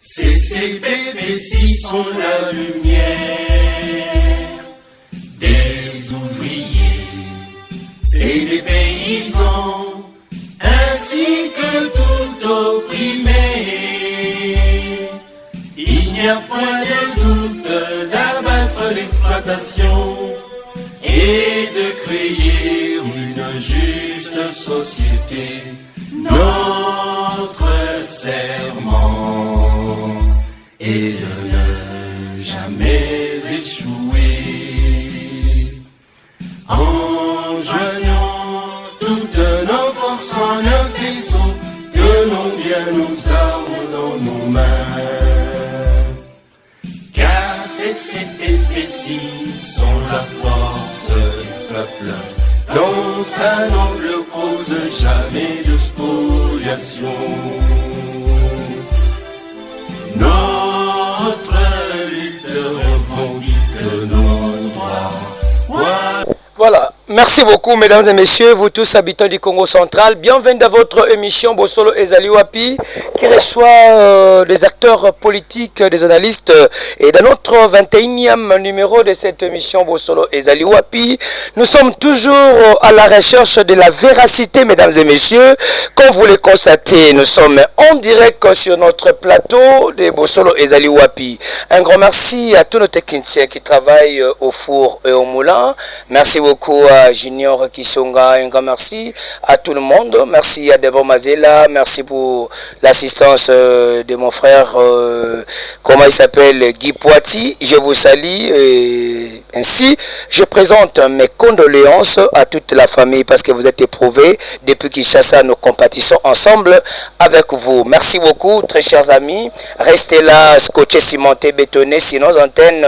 CCPBC sont la lumière des ouvriers et des paysans, ainsi que tout opprimé. Il n'y a point de doute d'abattre l'exploitation et de créer une juste société. Notre serment est de ne jamais échouer. En joignant toutes nos forces en un faisceau, que l'on bien nous armes dans nos mains. Car ces CPPC sont la force du peuple, dans sa noble cause, jamais de spoliation. Notre lutte revendique nos droits. Voilà, merci beaucoup mesdames et messieurs, vous tous habitants du Congo central. Bienvenue dans votre émission Bosolo Ezali Wapi qui reçoit des acteurs politiques, des analystes. Et dans notre 21e numéro de cette émission Bosolo Ezali Wapi, nous sommes toujours à la recherche de la véracité, mesdames et messieurs. Comme vous le constatez, nous sommes en direct sur notre plateau de Bosolo Ezali Wapi. Un grand merci à tous nos techniciens qui travaillent au four et au moulin. Merci beaucoup à Junior Kisonga, un grand merci à tout le monde. Merci à Debo Mazela, merci pour l'assistance de mon frère, comment il s'appelle, Guy Poiti. Je vous salue et ainsi je présente mes condoléances à toute la famille parce que vous êtes éprouvés. Depuis Kinshasa, nous compatissons ensemble avec vous. Merci beaucoup, très chers amis. Restez là, scotché, cimenté, bétonné, sinon antenne,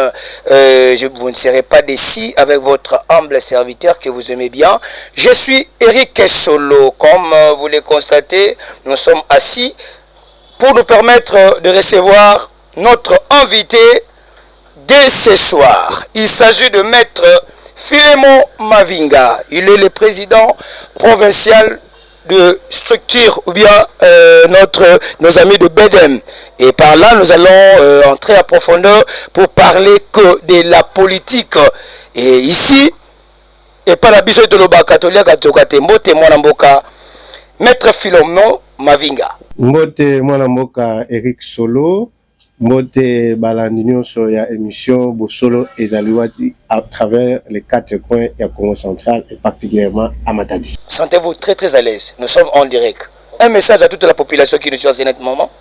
vous ne serez pas déçus avec votre humble serviteur que vous aimez bien. Je suis Eric Solo. Comme vous le constatez, nous sommes assis pour nous permettre de recevoir notre invité dès ce soir. Il s'agit de Maître Philémon Mavinga. Il est le président provincial de structure ou bien nos amis de BEDEM. Et par là, nous allons entrer à profondeur pour parler que de la politique. Et ici, et par la bise de l'Oba catholique à Tokate, Mbote Mwanamboka, Maître Philémon Mavinga. Mbote Mwanamboka Eric Solo, Mbote Balandinio sur la émission Bosolo Ezali Wapi à travers les 4 coins et à Congo central et particulièrement à Matadi. Sentez-vous très très à l'aise, nous sommes en direct. Un message à toute la population qui nous suit en ce moment.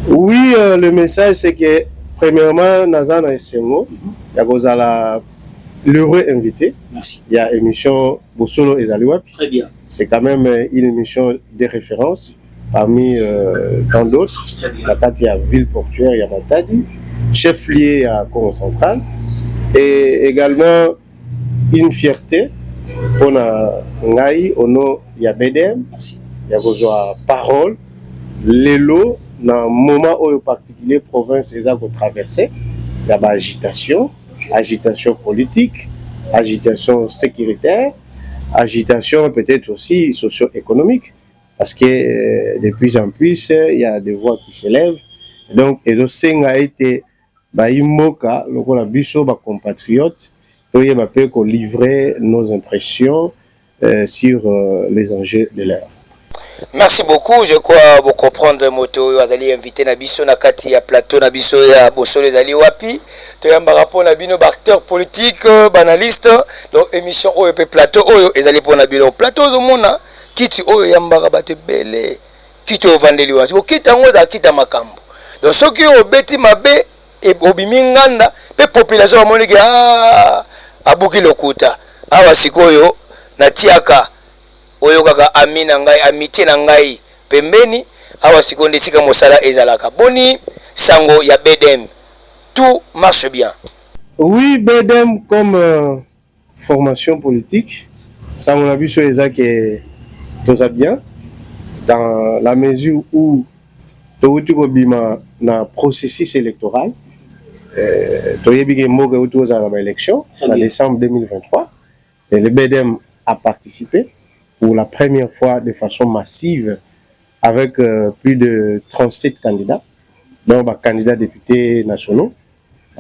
Oui, le message c'est que premièrement, Nazana et Sengo, il y a l'heureux invité. Merci. Il y a émission Bosolo Ezali Wapi. Très bien. C'est quand même une émission de référence parmi tant d'autres. La carte, il y a Ville Portuaire, il y a Matadi, chef-lieu à Congo central. Et également une fierté. On a Ngaï, on a BEDEM, il y a besoin parole, l'élo, dans un moment où particulier, province et traversé, il y a agitation. Agitation politique, agitation sécuritaire, agitation peut-être aussi socio-économique, parce que de plus en plus, il y a des voix qui s'élèvent. Donc, ils ont été Imboka, le biso, compatriotes, pour livrer nos impressions sur les enjeux de l'heure. Merci beaucoup, je crois vous comprendre moto azali invité na biso na kati ya plateau na biso ya Bosolo Ezali Wapi. Toyamba rapport na bino acteur politique, banaliste, donc émission oyo pe plateau oyo ezali pona bino plateau zo mona kiti oyo yamba ba te belé kiti o vandeli wa. Ko kita ngo za kita makambo. Donc soki o beti mabe e obimi nganda pe population moni ke abuki lokuta. Awa sikoyo na tiaka oyo kaka amina ngai amitié na ngai pembeni awa sikonde sika mosala ezalaka boni sango ya BEDEM, tout marche bien. Oui, BEDEM comme formation politique, sango na biso ezake toza bien dans la mesure où touti ko bima na processus électoral toyebi ke mboka utoza na élection en décembre 2023 et le BEDEM a participé pour la première fois de façon massive avec plus de 37 candidats. donc candidats députés nationaux,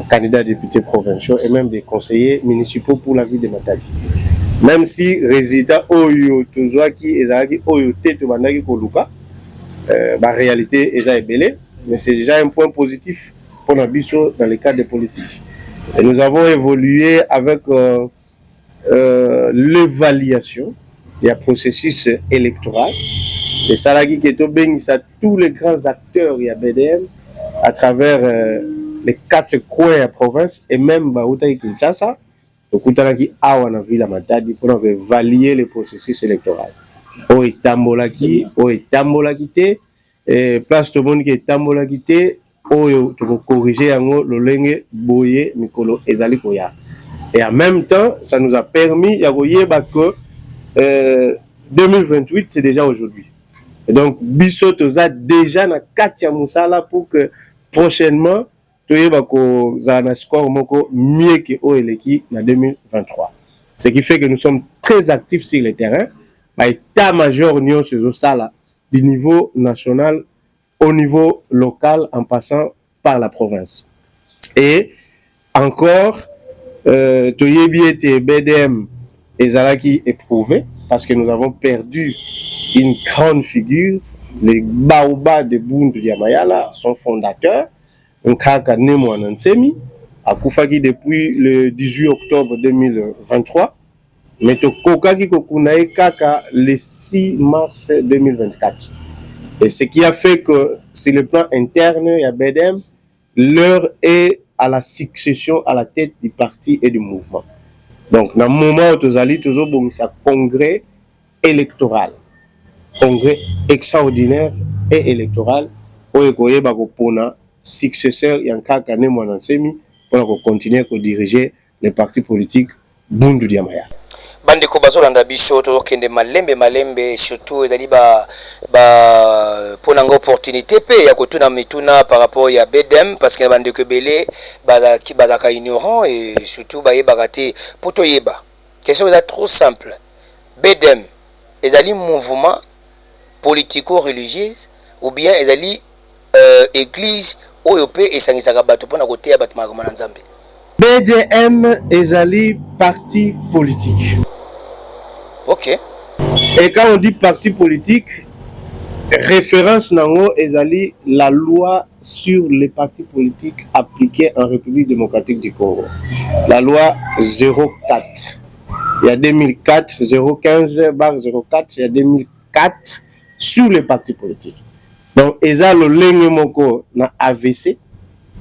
candidats députés provinciaux et même des conseillers municipaux pour la ville de Matadi. Même si résultat oyo tozwaki ezalaki oyo te tobandaki koluka, la réalité est belé, mais c'est déjà un point positif pour nos biso dans le cadre de politique. Et nous avons évolué avec l'évaluation du processus électoral. Et ça qui est tous les grands acteurs il y a BDM à travers les 4 coins de la province et même Baouta Kinshasa. Donc, on a dit à la ville de Matadi pour évaluer le processus électoral. O etambolaki, te, place tout le monde qui est tambolaki te, o to corriger yango lolenge boye mikolo ezali koya. Et en même temps, ça nous a permis yagoyeba que 2028 c'est déjà aujourd'hui. Et donc biso toza déjà na katia musala pour que prochainement toyeba ko za na score moko mieux que o eleki na 2023. Ce qui fait que nous sommes très actifs sur le terrain. État-major Nyon Sala du niveau national au niveau local en passant par la province. Et encore, Toyebi BDM et Zalaki éprouvé parce que nous avons perdu une grande figure, les Baoba de Bundu Yamayala, son fondateur, Nkaka Nemo Anansemi, à Koufaki depuis le 18 octobre 2023. Mais Tokokaki Kokunae Kaka le 6 mars 2024. Et ce qui a fait que, sur le plan interne, il y a BDM, l'heure est à la succession à la tête du parti et du mouvement. Donc, dans le moment où tu as un congrès électoral, congrès extraordinaire et électoral, où il y a un successeur, il y a un Kaka Nemo Anansemi, pour continuer à diriger les partis politiques Bundu Diamaya. Bandeko bazolanda biso tozokende malembe surtout ezali pona nga opportunité pe ya kotuna mituna par rapport ya BDM parce que bandeko belé bazaka ignorant et surtout bayebaka te po toyeba. Question est trop simple. BDM ezali mouvement politico-religieux ou bien ezali église oyo pe esangisaka bato pona koteya bato makambo na Nzambe? BDM ezali parti politique. Ok. Et quand on dit parti politique, référence nango ezali la loi sur les partis politiques appliqués en République démocratique du Congo. La loi 04. Il y a 2004, 015/04, il y a 2004 sur les partis politiques. Donc, eza lo lenge moko na AVC,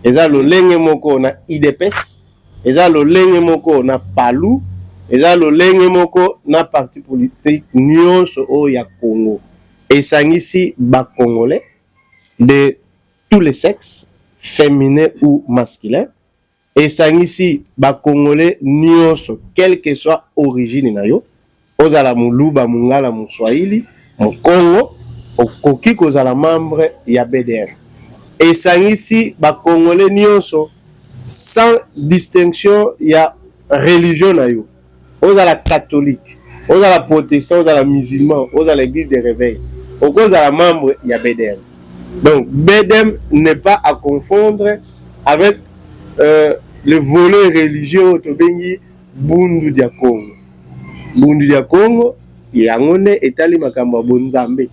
eza lo lenge moko na IDPS, eza lo lenge moko na PALU, eza lo lenge moko na parti politique nyonso o ya Congo. Et sangisi ba Congolais de tous les sexes, féminins ou masculins. Et sangisi ba Congolais nyonso, quelle que soit origine na yo, ozala muluba, mungala, muswahili, mukongo, okoki kozala membre ya BDM. Et sangisi ba Congolais nyonso, sans distinction ya religion na yo. Ozala catholique, ozala protestant, ozala musulman, ozala l'église des réveils, ozala membre ya BDM. Donc BDM n'est pas à confondre avec le volet religieux autobengi Bundu dia Congo. Bundu dia Congo yangone etali makambo bonzambe.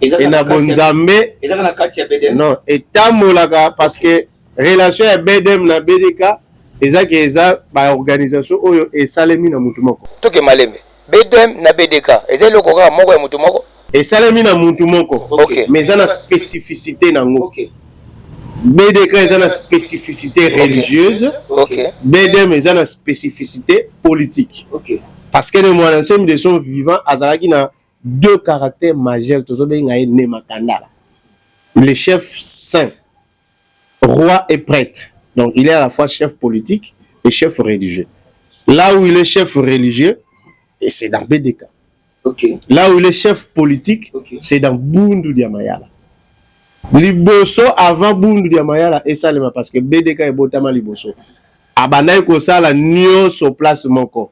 Et na bonzambe ezaka na kati ya BDM. Non, etamolaka parce que relation ya BDM na BDK ezaki eza ba organisation oyo esalemi na mutu moko. Toke malembe. BDM na BDK ezali lokoka moko ya mutu moko. Esalemi na mutu moko. Okay. Mais eza na spécificité nango. Okay. BDK eza na spécificité religieuse. Okay. BDM eza na spécificité politique. Okay. Parce que le moyen de son vivant azalaki na deux caractères majeurs tozobenga Nemakandala. Le chef saint, roi et prêtre. Donc il est à la fois chef politique et chef religieux. Là où il est chef religieux, et c'est dans BDK. Okay. Là où il est chef politique, okay, c'est dans Bundu Diamayala. Liboso avant Bundu Diamayala et Salema parce que BDK est botama liboso. Abanaï ko sala nyonso place moko.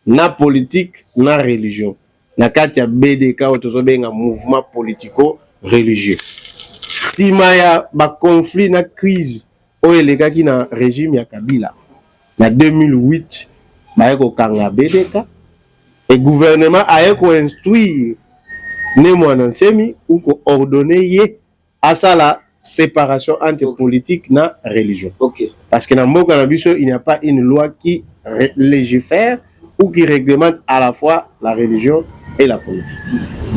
Na politique, na religion. Na kati ya BDK otozobenga mouvement politico religieux. sima ya ba conflit na crise oyo elekaki na régime ya Kabila na 2008 baye kokanga BDK et gouvernement aye ko instruire ne mwana nsemi ou ko ordonner ye à la séparation entre politique na religion. Parce que dans mboka na biso il n'y a pas une loi qui légifère ou qui réglemente à la fois la religion et la politique.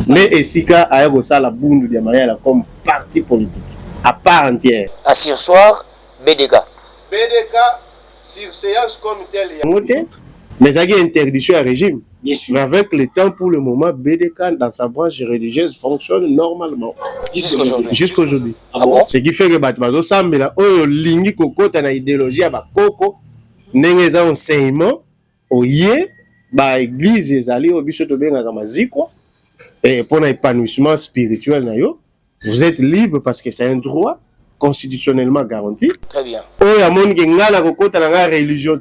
Mais esika aye ko sala bundu dia Mayala comme parti politique à part entière. À ce soir, BDK. BDK sur séance comme tel mais ça y a interdiction à régime. Bien sûr. Mais avec le temps, pour le moment, BDK dans sa branche religieuse fonctionne normalement. Jusqu'aujourd'hui. Ah bon? Ce qui fait que Batmazo Sambela, oh, lingi koko, t'as une idéologie à Bakoko, n'est un enseignement, au yé, bah, église, les alliés, au bichot, au bien, à Gamaziko, et pour l'épanouissement spirituel, vous êtes libre parce que c'est un droit constitutionnellement garanti. Très bien. Oh, il y a mon qui n'a la koko, t'as une religion,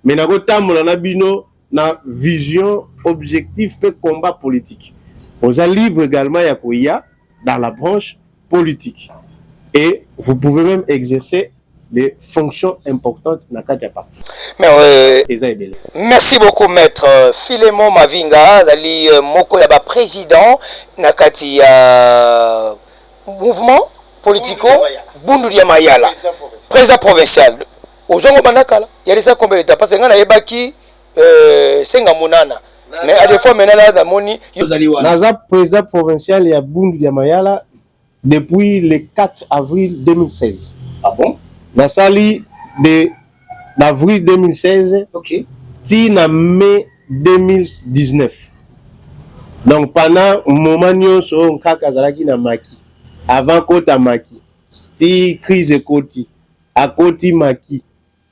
mais n'a pas de bino na vision objectif pe combat politique. Vous êtes libre également ya dans la branche politique. Et vous pouvez même exercer des fonctions importantes dans le parti. Merci beaucoup maître Philémon Mavinga, dali moko ya ba président nakati ya mouvement politico Bundu dia Mayala. Président provincial. Ozongo banakala, il y a déjà combien d'étapes parce que ngana yebaki senga munana. Mais à des fois maintenant là damoni Naza président provincial ya Bundu dia Mayala depuis le 4 avril 2016. Ah bon? Nasali de d'avril 2016 ti na mai 2019. Donc pendant moment nyonso on kaka zalaki na maki avant kota maki ti crise koti akoti maki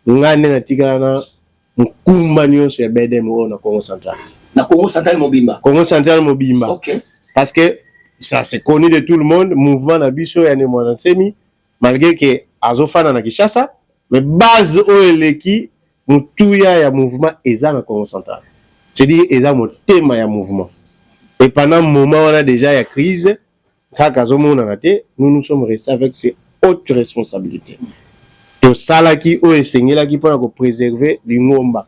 ngane na tikala na nkumba nyonso ya BDM na Congo Central. Na Congo Central Mobimba. Congo Central Mobimba. OK. Parce que ça c'est connu de tout le monde, mouvement na biso ya ne mwana semi malgré que azofana na Kinshasa, mais base o eleki mutuya ya mouvement eza na Congo Central. C'est-à-dire eza motema ya mouvement. Et pendant un moment on a déjà ya crise, kaka zomona na te, nous sommes restés avec ces hautes responsabilités. To salaki o esengela ki pona ko préserver l'ingomba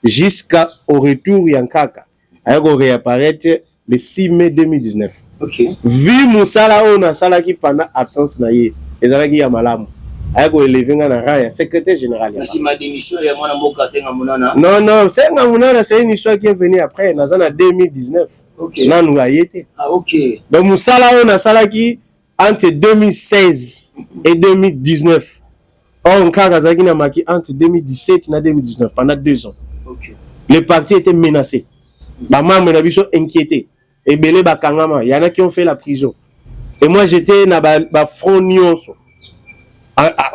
jusqu'au retour ya Nkaka. Ayako réapparaître le 6 mai 2019. OK. Vu musala on a salaki pendant absence na ye, ezalaki ya malamu. Ayako élevé na rang ya secrétaire général. Si ma démission ya mwana mboka senga munana. Non, senga munana c'est une histoire qui est venue après, na 2019. OK. Na nous a été. Ah OK. Donc musala on a salaki entre 2016 et 2019. On Kazaki na maki entre 2017 et 2019 pendant 2 ans. OK. Le parti était menacé. Ba membres na biso inquiétés. Et belé ba kangama, il y en a qui ont fait la prison. Et moi j'étais na ba front nyonso.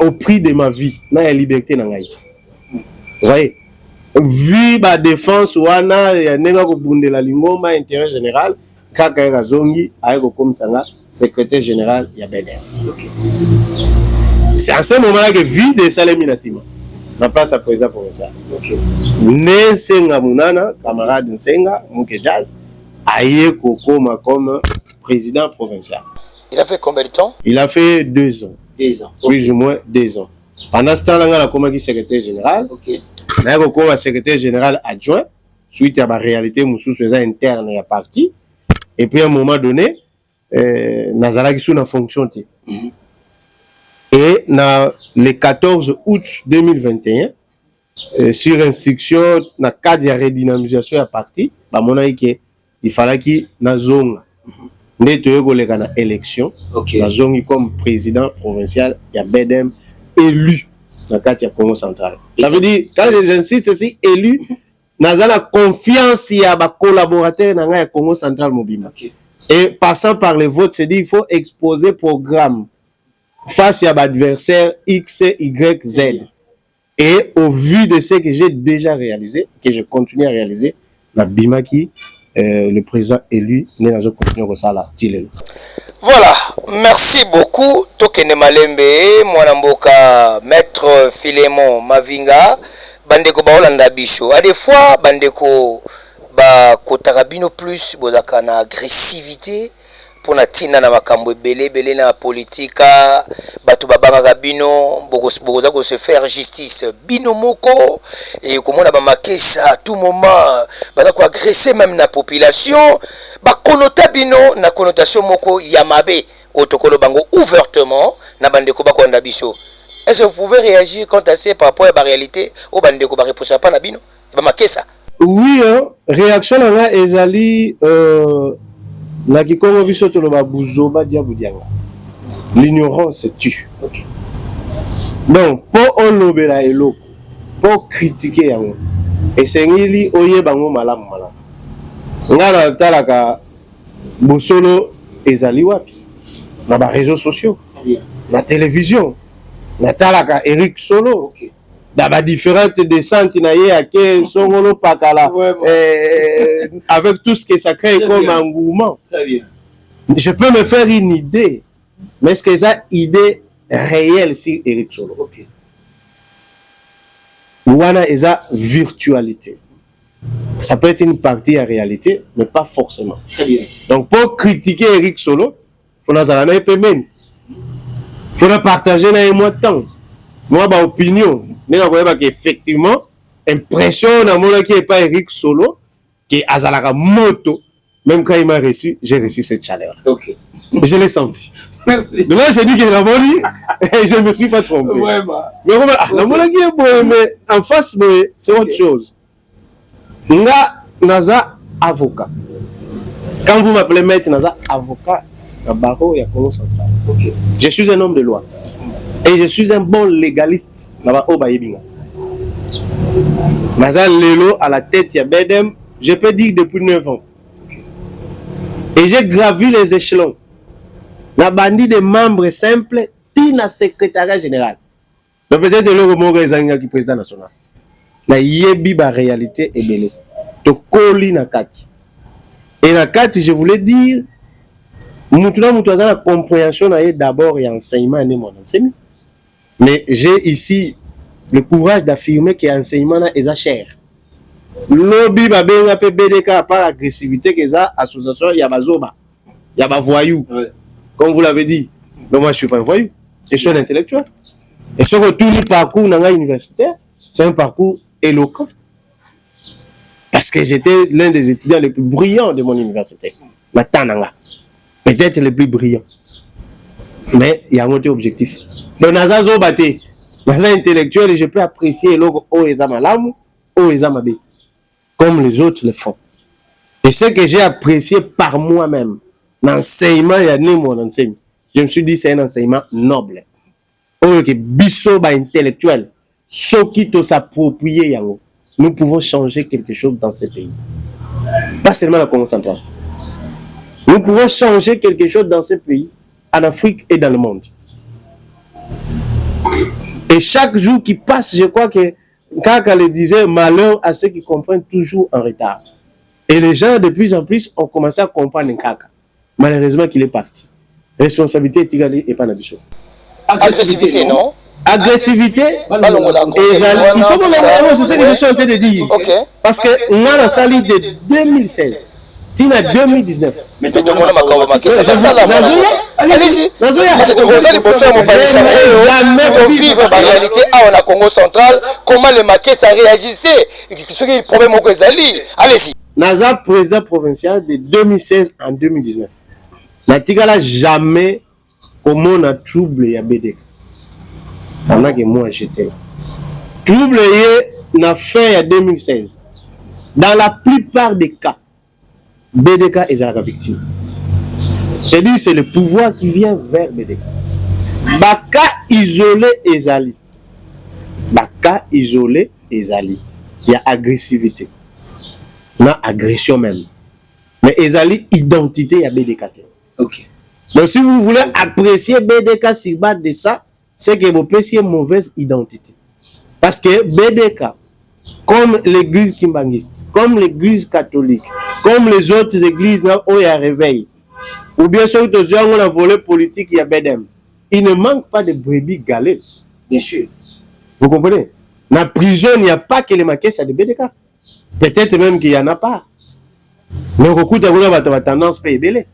Au prix de ma vie, na la liberté na ngai. Vous voyez? Vu ba défense wana ya nenga ko bundela lingoma intérêt général, kaka ya zongi ayeko comme sanga secrétaire général ya BDM. OK. C'est à ce moment-là que vie de Salemi Nassima. La place à président provincial. OK. Nsenga Munana, camarade Nsenga, Mouké Jazz, aye Kokoma comme président provincial. Il a fait combien de temps? Il a fait 2 ans. 2 ans. Plus ou moins 2 ans. Pendant ce temps-là, il a commencé secrétaire général. OK. Il a commencé secrétaire général adjoint. Suite à la réalité, Moussou faisait interne et à parti. Et puis à un moment donné, Nazala qui sous la fonction. Et le 14 août 2021, sur instruction, dans le cadre de la redynamisation à parti, il fallait qu'il y ait une zone élection, la zone comme président provincial, il y a BDM élu dans le cadre de la Congo Central. Ça veut dire, quand j'insiste ici, élu, nous avons la confiance il y a des collaborateurs dans le Congo Central Mobile. Et passant par les votes, c'est dit qu'il faut exposer programme face à l'adversaire X, Y, Z. Et au vu de ce que j'ai déjà réalisé, que je continue à réaliser, la Bimaki, le président élu, n'est pas continue comme ça là. Voilà, merci beaucoup. Tokene Malembe, Mwanamboka, maître Philémon Mavinga, Bandeko Baolanda Bicho. À des fois, Bandeko ba kotarabino plus, bozaka na agressivité. pour na tina na makambo belé na politika bato babanga bino bokoza ko se faire justice bino moko et komona ba makesa à tout moment baza ko agresser même na population ba konota bino na connotation moko ya mabe otokolo bango ouvertement na bandeko ba konda biso. Est-ce que vous pouvez réagir quant à ça par rapport à la réalité au bandeko ba reprocher pas na bino ba makesa? Oui, réaction là ezali na kikongo biso to ba buzoba dia budianga. L'ignorance tue. OK. Donc pour on lobela elo, pour critiquer yango. Et sengili oye bango malamu. Ngala talaka bosolo ezali wapi? Na ba réseaux sociaux. Na télévision. Na talaka Eric Solo. OK. Dans les différentes descentes, songolo pakala, avec tout ce que ça crée comme engouement. Très bien. Je peux me faire une idée, mais est-ce que ça idée réelle sur Eric Solo? OK. Wana est ça virtualité. Ça peut être une partie en réalité, mais pas forcément. Très bien. Donc pour critiquer Eric Solo, il faut partager dans un mois de temps. Moi, ma opinion, effectivement, impression dans mon qui n'est pas Eric Solo, qui est Azalaka Moto, même quand il m'a reçu, j'ai reçu cette chaleur. OK. Je l'ai senti. Merci. Donc là, j'ai dit qu'il a menti et je ne me suis pas trompé. Vraiment. Mais la mon qui est beau, mais en face, c'est autre chose. Nga Naza avocat. Quand vous m'appelez maître Naza avocat, à barreau, il y a Congo central. OK. Je suis un homme de loi. Et je suis un bon légaliste. Naza Lelo à la tête, il y a Bedem, je peux dire depuis 9 ans. Et j'ai gravi les échelons. La bandit des membres simples, Tina secrétariat général. Donc peut-être le mot qui président national. La yebi ba réalité est belle. To koli na kati. Et na kati, je voulais dire, nous avons la compréhension d'abord et enseignement et mon enseignement. Mais j'ai ici le courage d'affirmer que l'enseignement est cher. Lobby va bien appeler BDK par l'agressivité que ça, association, il y a Bazoba, il y a voyou. Comme vous l'avez dit. Mais moi, je ne suis pas un voyou. Je suis un intellectuel. Et ce retour du parcours dans universitaire, c'est un parcours éloquent. Parce que j'étais l'un des étudiants les plus brillants de mon université. Maintenant, peut-être le plus brillant. Mais il y a un autre objectif. Donc, Naza Zobate, Naza intellectuel, et je peux apprécier l'ogo Oezamalam, Oezamabe, comme les autres le font. Et ce que j'ai apprécié par moi-même, l'enseignement, il y a né mon enseignement. Je me suis dit, c'est un enseignement noble. Ok, biso ba intellectuel, ce qui te s'approprie yango. Nous pouvons changer quelque chose dans ce pays. Pas seulement la Congo centrale. Nous pouvons changer quelque chose dans ce pays, en Afrique et dans le monde. Et chaque jour qui passe, je crois que Kaka le disait, malheur à ceux qui comprennent toujours en retard. Et les gens de plus en plus ont commencé à comprendre Kaka. Malheureusement qu'il est parti. Responsabilité est égale et pas d'habitude. Agressivité, non? Agressivité, il faut que c'est ce que je suis en train de dire. Okay. Parce que on a la salle de 2016. Tina 2019. Mais tout le monde m'a commencé. C'est ça la allez-y. C'est comme ça les bosseurs m'ont fait ça. On vivre en réalité à Congo central. Comment les maquets ça réagissait? Ce qui est le problème au Kazali. Allez-y. Naza président provincial de 2016 en 2019. Natigala jamais comment on a troublé à BDK. Pendant que moi j'étais là. Troublé na fin en 2016. Dans la plupart des cas, BDK est la victime. Je dis c'est le pouvoir qui vient vers BDK. Baka isolé Ezali. Baka isolé Ezali. Il y a agressivité. Il y a agression même. Mais Ezali, identité à BDK. Ok. Donc si vous voulez apprécier BDK sur base de ça, c'est que vous appréciez une mauvaise identité. Parce que BDK, comme l'église kimbangiste, comme l'église catholique, comme les autres églises où il y a réveil, ou bien sûr, on a volé politique, il y a Bedem. Il ne manque pas de brebis galeuses. Bien sûr. Vous comprenez? Dans la prison, il n'y a pas que les maquettes de BDK. Peut-être même qu'il n'y en a pas. Mais au coup, on a tendance à payer belé.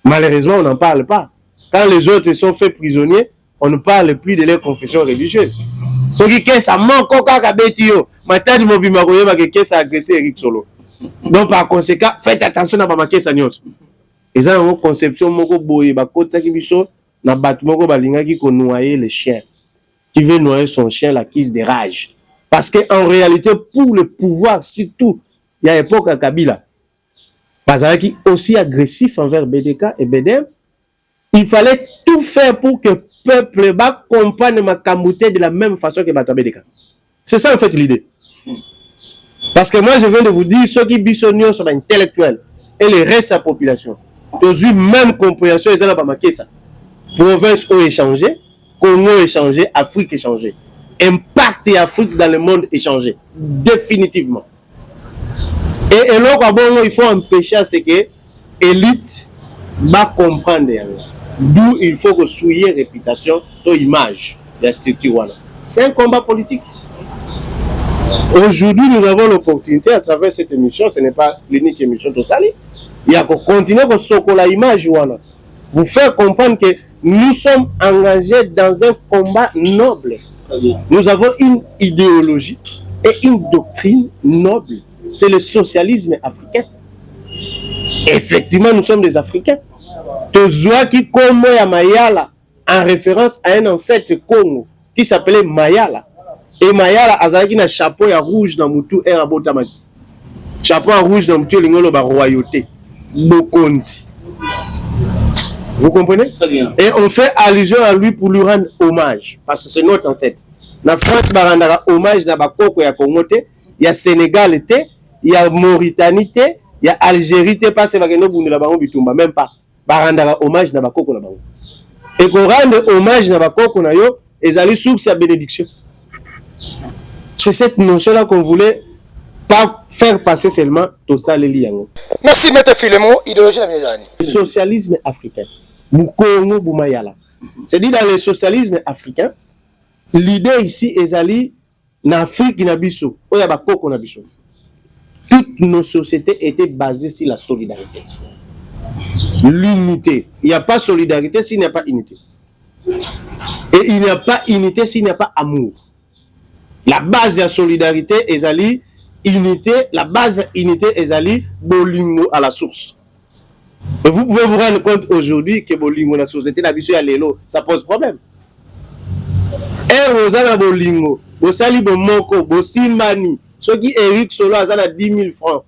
Malheureusement, on n'en parle pas. Quand les autres sont faits prisonniers, on ne parle plus de leur confession religieuse. Ce qui est ça manque encore à Betio. Maintenant, je vais que ça agressé Eric Solo. Donc, par conséquent, faites attention à ma caisse à Nyos. Et ça, une conception, moko boye, ba kote sa ki biso, na bat moko balinga ki ko noyer le chien. Qui veut noyer son chien, la crise de rage. Parce qu'en réalité, pour le pouvoir, surtout, il y a l'époque à Kabila, parce qu'il est aussi agressif envers BDK et BDM, il fallait tout faire pour que le peuple comprenne ma camouté de la même façon que BDK. C'est ça en fait l'idée. Parce que moi, je viens de vous dire, ceux qui bisonnent sont intellectuels et le reste de la population. Ils ont même compréhension, ils ont pas marqué ça. Province ont échangé, Congo échangé, Afrique échangé. Impact et Afrique dans le monde échangé. Définitivement. Et là, il faut empêcher à ce que l'élite va comprendre. D'où il faut que souiller réputation, ton image de la structure. C'est un combat politique. Aujourd'hui, nous avons l'opportunité à travers cette émission, ce n'est pas l'unique émission de Sali, il y a qu'on continue à socker la image. Vous faire comprendre que nous sommes engagés dans un combat noble. Nous avons une idéologie et une doctrine noble. C'est le socialisme africain. Effectivement, nous sommes des Africains. Tozoa qui comme Mayala, en référence à un ancêtre Congo qui s'appelait Mayala. Et Mayala azaki na chapeau ya rouge dans mutu et abotamaki. Chapeau rouge dans mutu lingolo ba royauté. Bokonzi. Vous comprenez? Très bien. Et on fait allusion à lui pour lui rendre hommage. Parce que c'est notre ancêtre. La France barandara hommage na bakoko ya Congo te, il y a Sénégal te, il y a Mauritanie te, il y a Algérie te, pas c'est bakeno bundela bango bitumba, même pas. Barandara hommage na bakoko na bango. Et qu'on rende hommage na bakoko na yo, ezali sous sa bénédiction. C'est cette notion-là qu'on voulait pas faire passer seulement tout ça les liens. Merci Maître Philemon, idéologie de la Ménésanie. Le socialisme africain. Boukongo Boumayala. C'est dit dans le socialisme africain, l'idée ici est d'aller en Afrique nabiso, oya bakoko nabiso. Toutes nos sociétés étaient basées sur la solidarité. L'unité. Il n'y a pas solidarité s'il n'y a pas unité. Et il n'y a pas unité s'il n'y a pas amour. La base de la solidarité est d'aller unité, la base unité est d'aller bolingo à la source. Et vous pouvez vous rendre compte aujourd'hui que bolingo la société nabiso ya lelo, ça pose problème. Et vous avez bolingo, vous sali bomoko, vous simani, ceux qui Eric Solo azana 10 000 francs,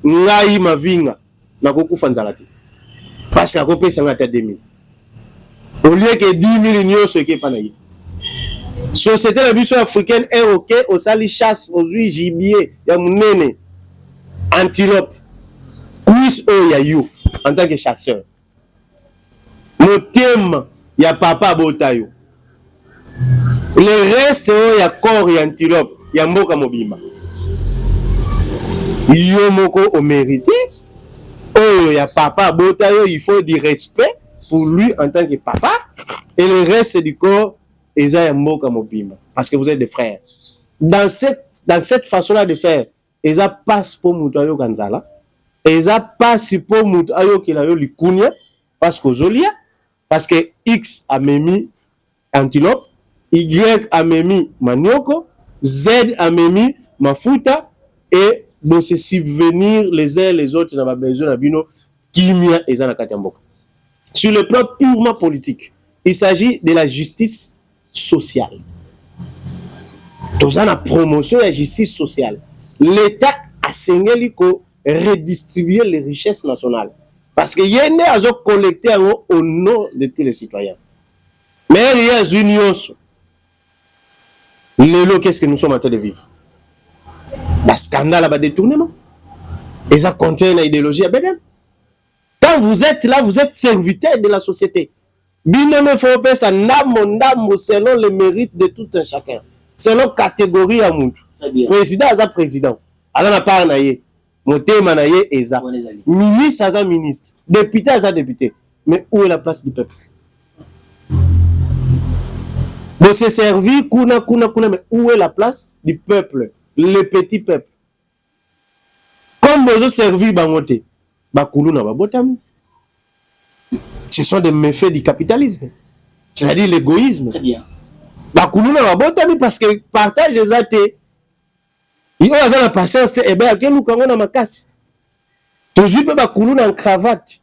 ngai mavinga, na koku fanzalati. Parce que la copie c'est 2 000. Au lieu que 10 000 nyo ce qui est pas naïf. Société nabiso africaine est ok, au sali chasse, aux huiles gibier, ya munene, antilope, kuis o ya you, en tant que chasseur. Le thème, ya papa botayo. Le reste, il y a corps et antilope, il y a mboka mobimba. Yo moko au mérité, oh, il y a papa botayo, il faut du respect pour lui en tant que papa. Et le reste du corps, il y a mboka mobimba. Parce que vous êtes des frères. Dans cette façon-là de faire, ils a passe pour Moutayo Kanzala, ils a passe pour Moutayo Kilayo Likunya, parce que Zolia, parce que X a mis antilope, Y a mis manioko, Z a mis mafuta, et de se subvenir les uns les autres dans ma besoin d'abino, Kimia et Zanakatamboka. Sur le plan purement politique, il s'agit de la justice sociale. Dans la promotion de la justice sociale, l'État a saigné pour redistribuer les richesses nationales. Parce qu'il y a un collecté au nom de tous les citoyens. Mais il y a une union. Qu'est-ce que nous sommes en train de vivre? Le scandale à détournement. Et ça contient une idéologie à Bénin. Quand vous êtes là, vous êtes serviteur de la société. Binone faut faire ça selon le mérite de tout un chacun. Selon catégorie à monde. Président à président. Alors on a pas naïe. Motema naïe et ça. Ministre à ministre. Député à député. Mais où est la place du peuple? De se servir, mais où est la place du peuple? Le petit peuple. Comme vous servir Bangote, Bakoulou n'a pas botam. Ce sont des méfaits du capitalisme. C'est-à-dire l'égoïsme. Très bien. Bakuluna babotami parce que partage les athées. Ils ont la patience et bien quel nous na makasi. Toujours peut bakuluna en cravate.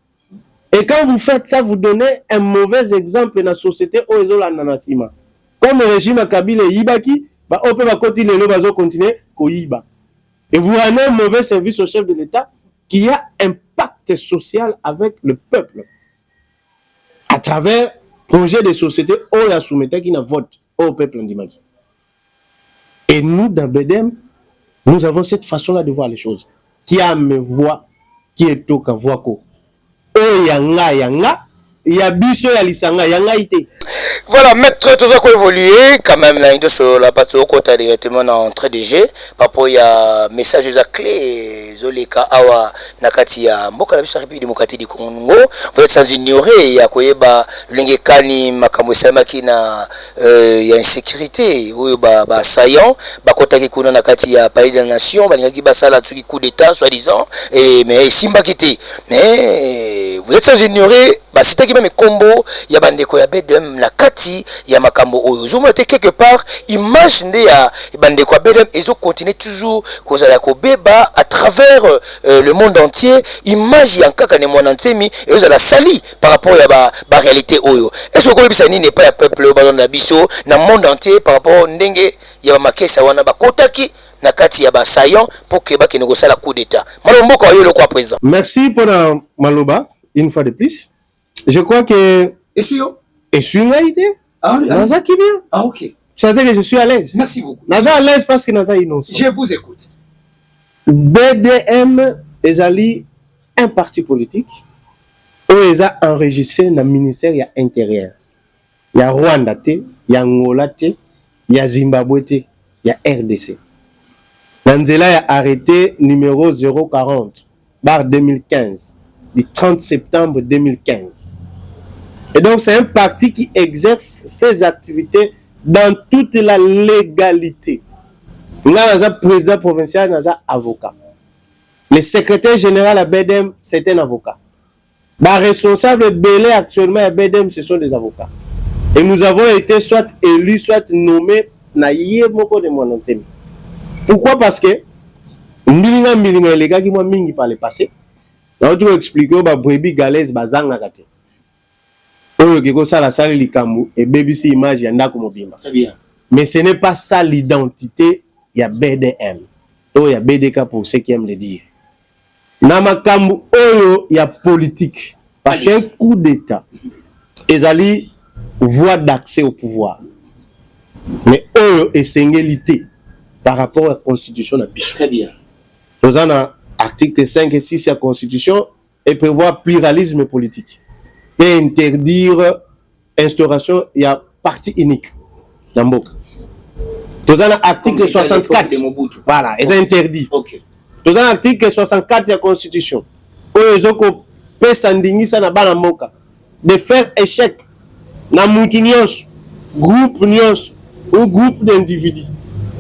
Et quand vous faites ça, vous donnez un mauvais exemple dans la société où ils ont la nanasima. Comme le régime à Kabila et Ibaki, on peut continuer le continuer Koiba. Et vous rendez un mauvais service au chef de l'État qui a un pacte social avec le peuple. À travers projet de société où la soumettait qui n'a vote au peuple ndimaki. Et nous, dans BDM, nous avons cette façon-là de voir les choses. Qui a me voix, qui est au kavouako. Oh yanga yanga, yabiso yalisanga yanga ite. Voilà, maître, tout ça qu'on évolué, quand même, là, sur la passe de côté directement en entrée de jeu. Papa, il y a message de clé, Zoleka Awa, Nakati, Mboka, la République démocratique du Congo. Vous êtes sans ignorer, il y a quoi, Lengekani, Makamosama, qui n'a, il y a insécurité, oui, saillant, Kota Kikuna, Nakati, à Palais de la Nation, Banaki Basala, Tsuki coup d'État, soi-disant, mais Simba Kité. Mais vous êtes sans ignorer, c'était qui même combo, il y a Bandeko, il y a Bedem, Nakati, il y a Makambo Oyo. Vous mettez quelque part, imaginez à Bandeko Bedem, ils ont continué toujours, cause à la Kobeba, à travers le monde entier, imagine en cas qu'on est monde entier, et vous allez sali par rapport à la réalité Oyo. Est-ce que Kobisani n'est pas un peuple au ballon d'Abisso, dans le monde entier, par rapport au Ndenge, il y a Makesa Wanaba Kotaki, Nakati, il y a Sayan, pour que qui négocie la coup d'État. Malombo, quand il est le quoi présent. Merci pour Maloba, une fois de plus. Je crois que. Et sûr? Et suis naïté. Ah, Naza qui vient. Ah, ok. C'est-à-dire que je suis à l'aise. Merci beaucoup. Naza à l'aise parce que Naza innocent. Je vous écoute. BDM est un parti politique où ils ont enregistré dans le ministère intérieur. Il y a Rwanda, il y a Angola, il y a Zimbabwe, il y a RDC. Nanzela a arrêté numéro 040 bar 2015. Du 30 septembre 2015. Et donc, c'est un parti qui exerce ses activités dans toute la légalité. Nous avons un président provincial, nous avons un avocat. Le secrétaire général à BDM, c'est un avocat. Les responsables Belé actuellement à BDM, ce sont des avocats. Et nous avons été soit élus, soit nommés. Pourquoi? Parce que les gars qui m'ont mis par le passé. Là, tu vas expliquer que brebis galaise bazanga kate. Oyo keko sala sala likambu et baby si image ya ndako mobimba. Très bien. Mais ce n'est pas ça l'identité ya BDM. Oyo ya BDK pour ceux qui aiment le dire. Na makambu oyo ya politique parce qu'un coup d'état ezali voie d'accès au pouvoir. Mais oyo esengélité par rapport à la constitution de la biche. Très bien. Nous en avons article 5 et 6 de la Constitution et prévoit pluralisme politique. Et interdire instauration, il y a parti unique dans le Nous avons article 64. Voilà, ils ont interdit. Nous avons article 64 de la Constitution. Où ils ont fait s'indigner ça dans la Mboka. De faire échec dans le groupe ou groupe d'individus.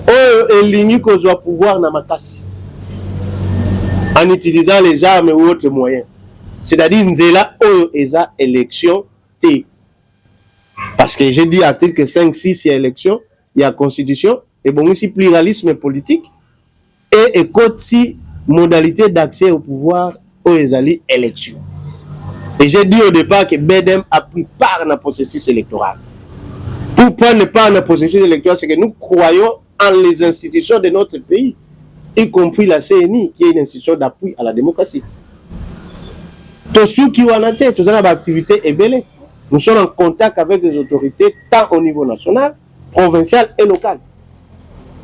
Où ils lignent qu'on doit pouvoir dans ma casse. En utilisant les armes ou autres moyens. C'est-à-dire, Nzela Eza élection T. Parce que j'ai dit article 5, 6, il y a élection, il y a constitution, et bon, ici, pluralisme politique, et aussi modalité d'accès au pouvoir aux élections. Et j'ai dit au départ que BDM a pris part dans le processus électoral. Pour prendre part dans le processus électoral, c'est que nous croyons en les institutions de notre pays, y compris la CNI, qui est une institution d'appui à la démocratie. Tous ceux qui ont en tête, tous ceux qui ont activité est belé. Nous sommes en contact avec les autorités, tant au niveau national, provincial et local.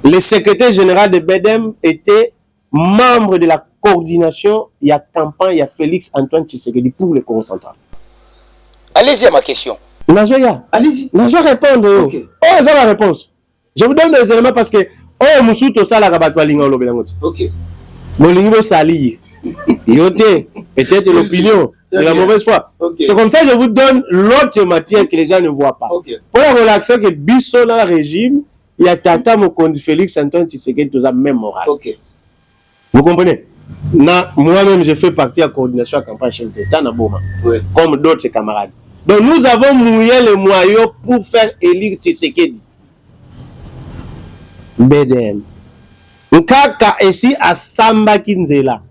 Le secrétaire général de BDM était membre de la coordination, il y a campagne, il y a Félix Antoine Tshisekedi pour le Congo central. Allez-y à ma question. Nazoya, allez-y. Nazoya répondre. Okay. Oh, ça la réponse. Je vous donne des éléments parce que oh, Moussouto, ça la rabat ok. Mon niveau sali. Yoté, peut-être l'opinion, de la mauvaise foi. Okay. C'est comme ça que je vous donne l'autre matière que les gens ne voient pas. Okay. Pour la relaxer que Bissot dans le régime, il y a Tata Mokondi Félix Antoine Tshisekedi, tout ça même moral. Okay. Vous comprenez? Moi-même, j'ai fait partie de la coordination de la campagne chef d'État à Boma, Oui. comme d'autres camarades. Donc, nous avons mouillé les moyens pour faire élire Tshisekedi. BDM. Nkaka ici à Samba Kinzela.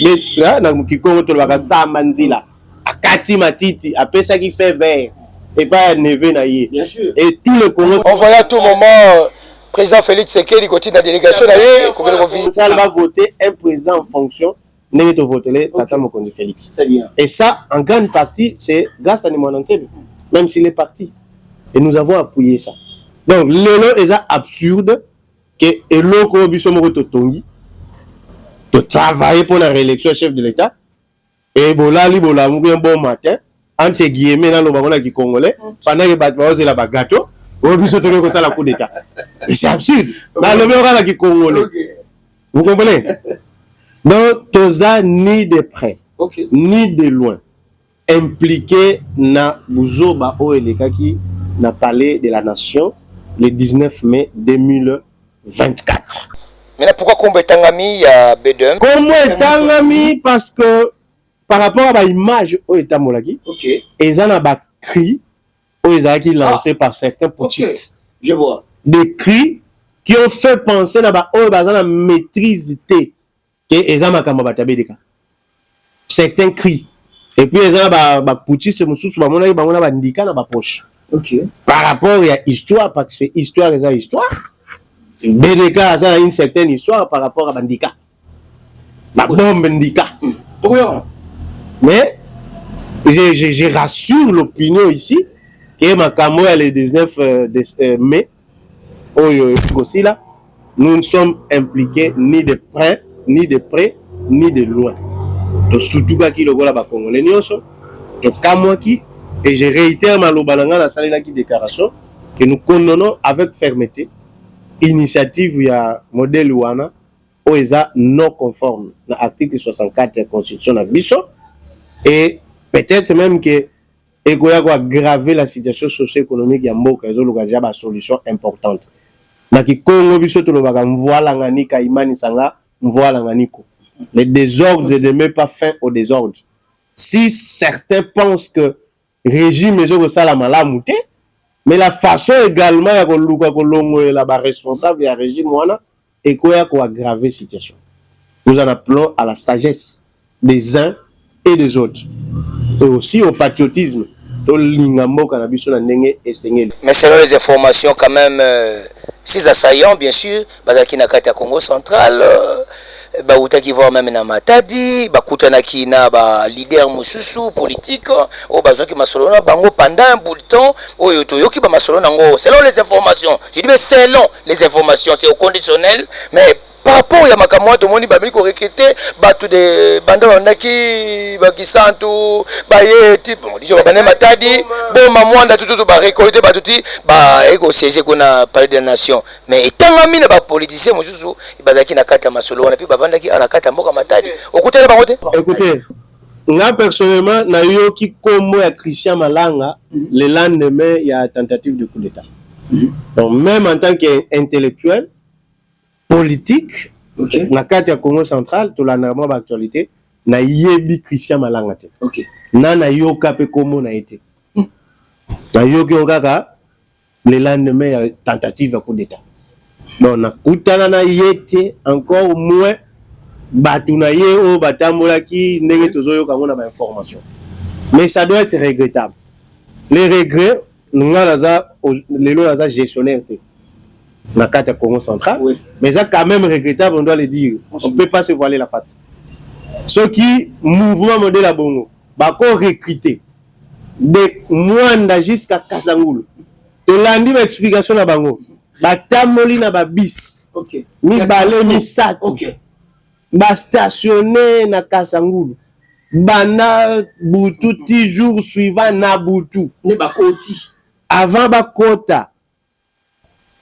Mais là, dans Kikongo, tu vas Samba Nzila. À Kati Matiti, à Pesa qui fait vert. Et pas à Neve Naye. Bien sûr. Et tout le Congo. On voyait à tout moment président Félix Tshisekedi côté de la délégation d'ailleurs, qu'on va voter un président en fonction. N'est pas voter Tata Mokonde Félix. Très bien. Et ça, en grande partie, c'est grâce à Nimouan Nsebe, même s'il est parti. Et nous avons appuyé ça. Donc, l'élo est absurde que l'élo Kobiso Moroto Tongi de travailler pour la réélection chef de l'État. Et bola un bon matin, entre guillemets, dans le baron qui congolais, pendant que Batman est là-bas gâteau, Kobiso Tongi comme ça la coup d'État. Et c'est absurde. Dans le baron qui congolais. Vous comprenez? Donc, Toza ni de près, ni de loin, impliqué na Bouzoba Oeleka qui n'a parlé de la nation le 19 mai 2024. Mais pourquoi Kombo Tangami à B2? Kombo Tangami parce que par rapport à l'image au État Molaki, ils ont un cri qui lancé par certains putschistes. Je vois. Des cris qui ont fait penser à la maîtrise T. Certains cris. Et puis, ils ont putschistes poche. Par rapport à l'histoire, parce que c'est histoire, c'est histoire. BDK a une certaine histoire par rapport à Bandika. La bombe Bandika. Mais, je rassure l'opinion ici, que ma camo est le 19 mai, aussi là, nous ne sommes impliqués ni de près, ni de près, ni de loin. Donc, surtout qui le voit Congolais, et je réitère ma lobalanga la salle qui déclaration que nous condamnons avec fermeté initiative il y a modèle Ouana où ils sont non conformes à l'article 64 de la Constitution de Bisso et peut-être même que Egoya va aggraver la situation socio-économique de Mboka et ils ont une solution importante. Na ki Congo biso to lobaka mvoala ngani ka imani sanga mvoala nganiko. Le désordre ne met pas fin au désordre. Si certains pensent que régime est ça malamu te, mais la façon également ya ko luka ko longo la ba responsable ya régime wana et quoi aggraver la situation. Nous en appelons à la sagesse des uns et des autres et aussi au patriotisme. Mais selon les informations quand même, ces assaillants bien sûr, qui na kati ya Congo central, qui vont même na Matadi, qui na ba leader mususu politique, ou qui masolona bango pendant un bout de temps, ou yotoyoki ba masolona ngo. Selon les informations, je dis mais selon les informations, c'est au conditionnel, mais par rapport à Yamakamwa, tout le monde a recruté batu de bandana qui santo baye type je vais baner Matadi bon mamwanda tout ba récolter batuti ba ego siège qu'on a parlé de la nation mais étant ami na ba politicien mususu ibazaki na kata masolo wana puis bavandaki ala kata mboka Matadi okutela bangote. Écoutez, moi personnellement na yoki kombo ya Christian Malanga le lendemain il y a tentative de coup d'état. Donc même en tant qu'intellectuel politique, na kati ya Congo central, to la normal d'actualité, na yebi Christian Malanga te. Na yoka pe komo na été. Na yoki okaka le lendemain ya tentative de coup d'état. Donc na kutana na yete encore moins batu na ye o batambola ki ndenge tozo yoka ngona ba information. Mais ça doit être regrettable. Les regrets, nous naza lelo naza gestionnaire te. Dans le Congo central, mais c'est quand même regrettable, on doit le dire. On ne peut pas se voiler la face. Ceux qui, mouvement modèle à Bongo, ont recruté des moines jusqu'à Kasangulu. De l'andi explication à Bango. Batamoli na babis. Mi balé mi sac. Ba stationné na Kasangulu. Bana Boutou, 10 jours suivant na Boutou. Ne bakoti. Avant bakota.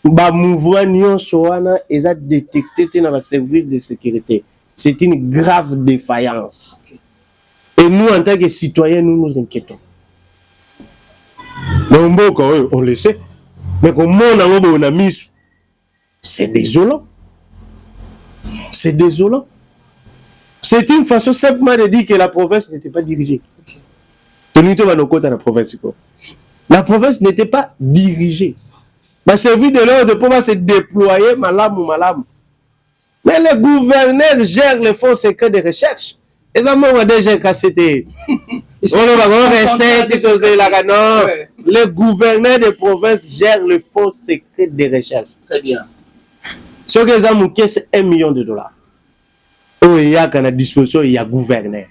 Ba mouvement nyonso wana eza détecté dans le service de sécurité. C'est une grave défaillance. Et nous, en tant que citoyens, nous nous inquiétons. On le sait. Mais comment on a mis, c'est désolant. C'est désolant. C'est une façon simplement de dire que la province n'était pas dirigée. La province n'était pas dirigée. Le service de l'ordre pour se déployer malam ou malam. Mais les gouverneurs gèrent les fonds secrets de recherche. Et ça m'a déjà cassé. Les gouverneurs de province gèrent les fonds secrets de recherche. Très bien. Ce que ça m'a c'est $1 million. Il y a qu'à la disposition, il y a gouverneur.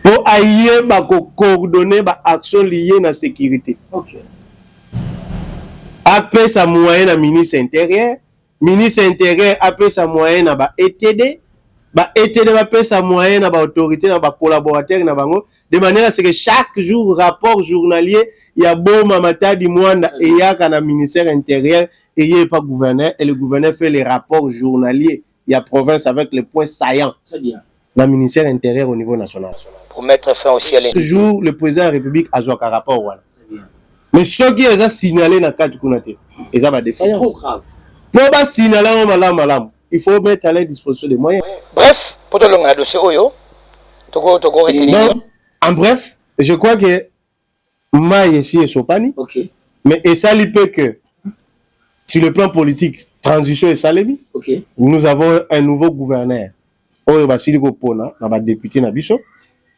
Pour ailleurs, coordonner les actions liées à la sécurité. Ok. Après sa moyenne à ministre intérieur après sa moyenne à ETD, ETD après sa moyenne à autorité, à collaborateur, de manière à ce que chaque jour, rapport journalier, il y a bon mamata du monde et il y a qu'un ministère intérieur et il n'y a pas gouverneur et le gouverneur fait les rapports journaliers. Il y a province avec les points saillants. Très bien. Le ministère intérieur au niveau national. Pour mettre fin aussi à Ce jour, le président de la République a joué un rapport. Voilà. Très bien. Mais ceux qui ont signalé dans le cadre de ils ont des C'est trop grave. Pour signaler il faut mettre à leur disposition des moyens. Bref, pour tout le monde, dossier Oyo. En bref, je crois que Maï ici est Sopani. Ok. Mais et ça lui peut que sur le plan politique, transition est Salemi. Ok. Nous avons un nouveau gouverneur. Oyo Basiliko Pona, notre député Nabiso.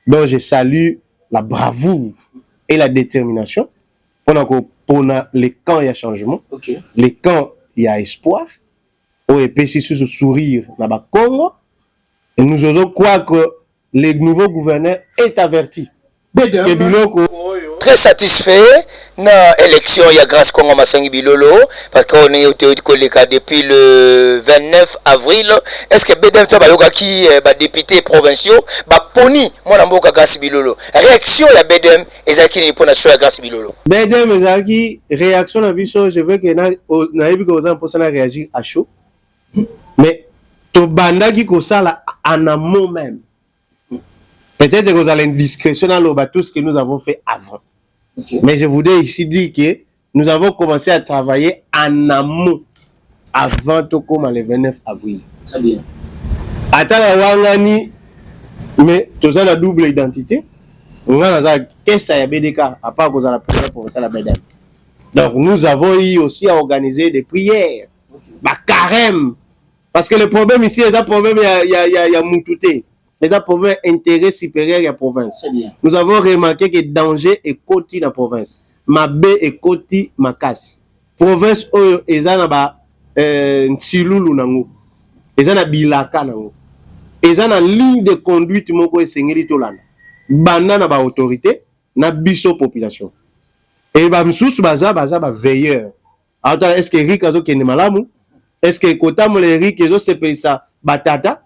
Donc je salue la bravoure et la détermination. Pour les camps, il y a changement. Ok. Les camps, il y a espoir. On est passé sur ce sourire dans le Congo. Et nous osons croire que le nouveau gouverneur est averti. Très satisfait na élection il y a grâce Congo Masangi Bilolo parce qu'on est au depuis le 29 avril. Est-ce que Bedem to bayoka ki député provinciaux poni mona mboka grâce Bilolo réaction ya Bedem ezaki ni pona show ya grâce Bilolo Bedem ezaki réaction na biso je veux que na yebi ko za mposa na réagir à chaud mais to bandaki ko sala en amont même. Peut-être que vous allez une discrétion dans tout ce que nous avons fait avant. Okay. Mais je voudrais ici dire que nous avons commencé à travailler en amont avant tout comme le 29 avril. Très bien. Attends, mais tout ça la double identité. On a qu'est-ce que ça y a BDK à part que vous avez la pour ça la BDM. Donc nous avons eu aussi à organiser des prières, carême. Parce que le problème ici, il y a problème, il y a Moutouté. Les problèmes intérêt supérieur à la province. Nous avons remarqué que danger est côté dans la province. Mabé est côté Makasi. Province oyo ezana ba Nsilulu nango. Ezana bilaka nango. Ezana ligne de conduite moko esengeli tolanda. Banda na ba autorité na biso population. Et ba msusu baza ba veilleur. Alors est-ce que Eric azo kende malamu? Est-ce que kotamu le Eric ezo sepesa batata?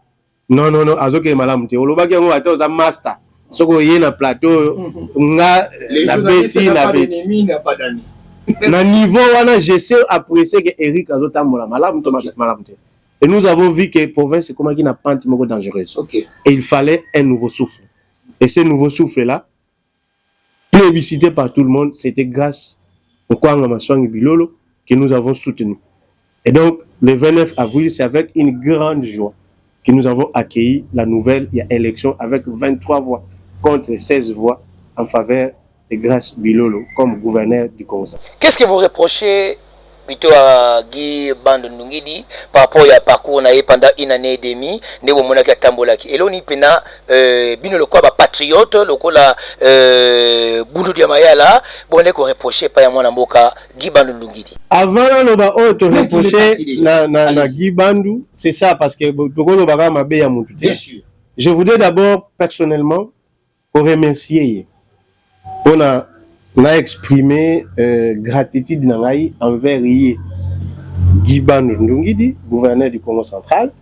Non, azoke malamu te. Olobaki yango ata oza master. Soko ye na plateau nga na beti na beti. Na niveau wana je sais apprécier que Eric azotambola malamu to malamu te. Et nous avons vu que province c'est comme qui na pente moko dangereuse. Okay. Et il fallait un nouveau souffle. Et ce nouveau souffle là plébiscité par tout le monde, c'était grâce au Kwanga Maswangi Bilolo que nous avons soutenu. Et donc le 29 avril, c'est avec une grande joie que nous avons accueilli la nouvelle élection avec 23 voix contre 16 voix en faveur de Grace Bilolo comme gouverneur du Congo. Qu'est-ce que vous reprochez plutôt à Guy Bandundungidi par rapport à parcours pendant une année et demie ndebo monaki atambolaki eloni pena bino lokwa ba patriote lokola bundu dia mayala bonne ko reprocher pa ya mwana mboka Guy Bandundungidi avant no ba auto reprocher na Guy Bandu c'est ça parce que tokolo baka mabe ya mutu. Bien sûr. Je voudrais d'abord personnellement remercier pour n'a exprimé gratitude envers Guy Bandundungidi, gouverneur du Congo central,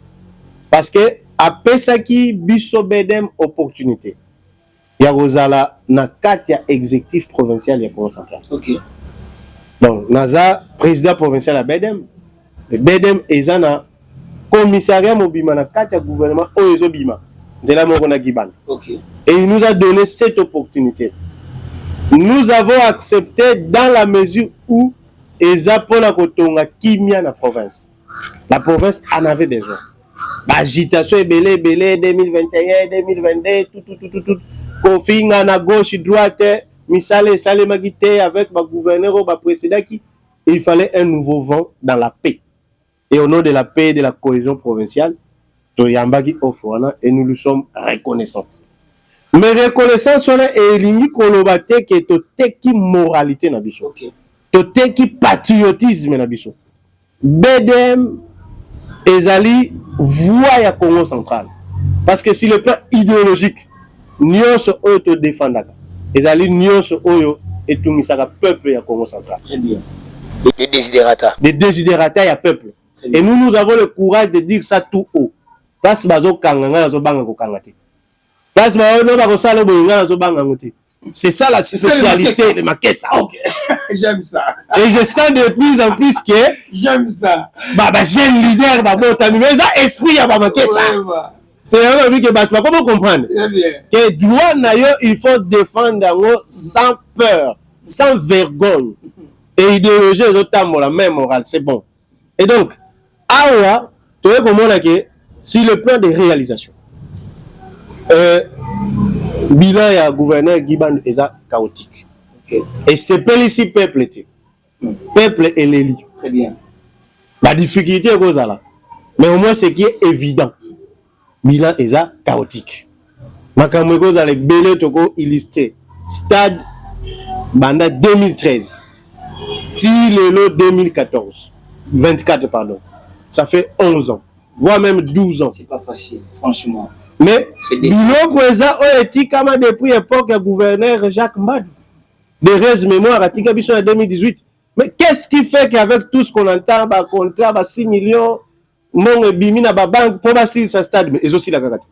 parce que après ça qui biso bedem opportunité, il y a Rosala na katia exécutif provincial du Congo central. Ok. Donc naza président provincial à bedem, le bedem ezana commissariat mobima na katia gouvernement oyezo bima, nzela moko na Guy Bandu. Ok. Et il nous a donné cette opportunité. Nous avons accepté dans la mesure où Eza pona kotonga kimia na province. La province en avait besoin. agitation belé 2021 2022 tout confinga na gauche droite misale sale magité avec ma gouverneur ou ma président qui il fallait un nouveau vent dans la paix et au nom de la paix et de la cohésion provinciale Toyambaki offre et nous lui sommes reconnaissants. Mais reconnaissance on est ligne kolobate que toteki moralité na biso. Toteki patriotisme na biso. BDM ezali voix ya Congo central. Parce que si le plan idéologique nyonso oyo to défendaka ezali nyonso oyo etumisaka peuple ya Congo central. Très bien. Des désiderata. Des désiderata ya peuple. Et nous avons le courage de dire ça tout haut. Place bazo kanganga zo banga ko kangati. Place bazo no ba ko sala boyinga zo banga ngoti. C'est ça la spécialité de Makessa. OK. J'aime ça. Et je sens de plus en plus que J'aime ça. Bah jeune leader ba botami mais ça esprit ya ba Makessa. C'est un truc que bah tu vas comment comprendre. Très bien. Que droit na yo il faut défendre sans peur, sans vergogne. Et idéologie la même morale, c'est bon. Et donc awa tu vois comment là que si le plan de réalisation, bilan ya gouverneur Guiban est chaotique. Okay. Et c'est pas ici peuple. Peuple et l'élu. Très bien. La difficulté est cause là. Mais au moins ce qui est évident, bilan est chaotique. Makamwe cause les belé toko illustré. Stade banda 2013. Tilelo 2014. 24 pardon. Ça fait 11 ans. Voire même 12 ans. C'est pas facile, franchement. Mais biloko eza oyo kama depuis l'époque du gouverneur Jacques Mbadi. De reste mémoire atika biso en 2018. Mais qu'est-ce qui fait qu'avec tout ce qu'on entend, ba contrat, ba 6 millions, mon bimi na ba banque pour ba si sa stade mais ils aussi la kakati.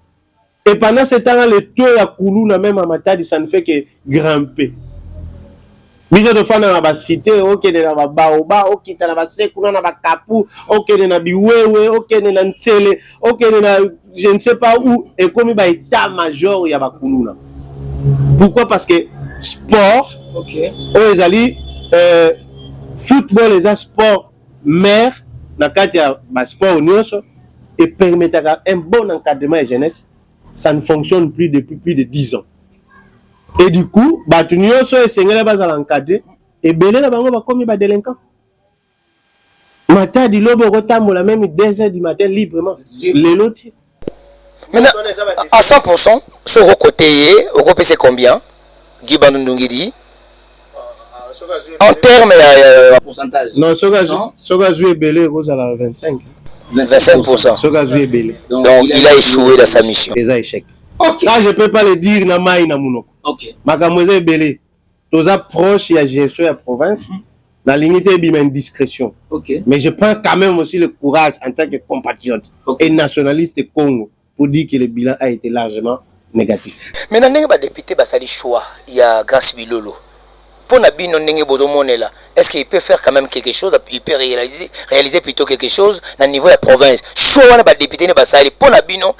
Et pendant ce temps-là, le taux ya Koulouna même à Matadi, ça ne fait que grimper. Biso de fana na ba cité, OK na ba baoba, OK na ba sekuna na ba kapu, OK na biwewe, OK na ntsele, OK na je ne sais pas où et comme ba état major ya ba Koulouna. Pourquoi? Parce que sport, OK. Ezali football les sport mère na kati ya ba sport nyonso et permettre un bon encadrement de jeunesse, ça ne fonctionne plus depuis plus de 10 ans. Et du coup, batu nyonso esengela bazala encadré et belé na bango ba komi ba délinquant. Matadi lobo kotambola même 2h du matin librement. Les lots. Maintenant, à 100%, sur le côté, au côté c'est combien? Guy Bandundungidi. En termes de pourcentage. Non, Soga joué belé rose à la 25. 25%. Soga joué belé. Donc il a échoué dans sa mission. C'est un échec. Okay. Ça, je ne peux pas le dire na mai na munoko. OK. Makamweze belé. Tous approches ya gestion ya province. La limite est une discrétion. OK. Mais je prends quand même aussi le courage en tant que compatriote et nationaliste Congo pour dire que le bilan a été largement négatif. Maintenant, il y a des députés qui ont choix. Il y a Grace Bilolo. Pour Nabino Nengi, est-ce qu'il peut faire quand même quelque chose? Il peut réaliser plutôt quelque chose au niveau de la province. Choix des députés pour Nabino,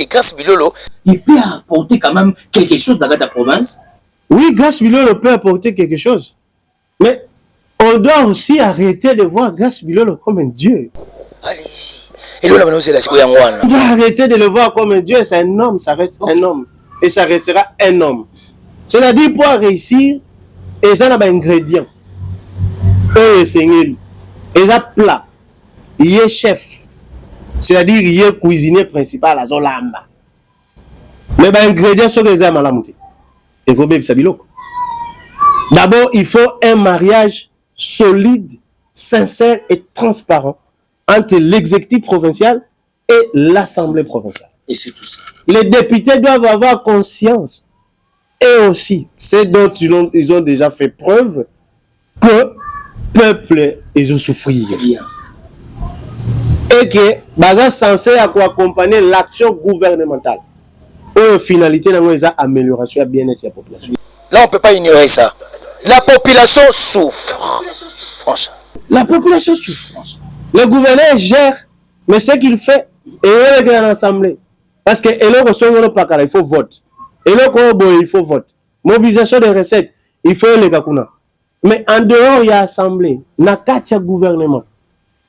Grace Bilolo, il peut apporter quand même quelque chose dans la province. Oui, Grace Bilolo peut apporter quelque chose. Mais on doit aussi arrêter de voir Grace Bilolo comme un dieu. Allez-y. Et là, on doit arrêter de le voir comme un dieu. C'est un homme, ça reste un homme. Et ça restera un homme. C'est-à-dire, pour réussir, et ça n'a pas d'ingrédients. Et ça plat. Il est chef. C'est-à-dire, il est cuisinier principal à Zolamba. Mais les ingrédients sont les amalamouti. Et vous avez biloko. D'abord, il faut un mariage solide, sincère et transparent entre l'exécutif provincial et l'Assemblée provinciale. Et c'est tout ça. Les députés doivent avoir conscience, et aussi, c'est dont ils ont déjà fait preuve, que le peuple est souffrir. Et que c'est censé accompagner l'action gouvernementale. Pour finalité, c'est l'amélioration et bien-être de la population. Là, on ne peut pas ignorer ça. La population souffre. Franchement. La population souffre. Le gouverneur gère, mais ce qu'il fait, et il est dans l'Assemblée. Parce que il faut vote. Il faut vote. Mobilisation des recettes, il faut les kakuna. Mais en dehors, il y a Assemblée. Il y a gouvernement.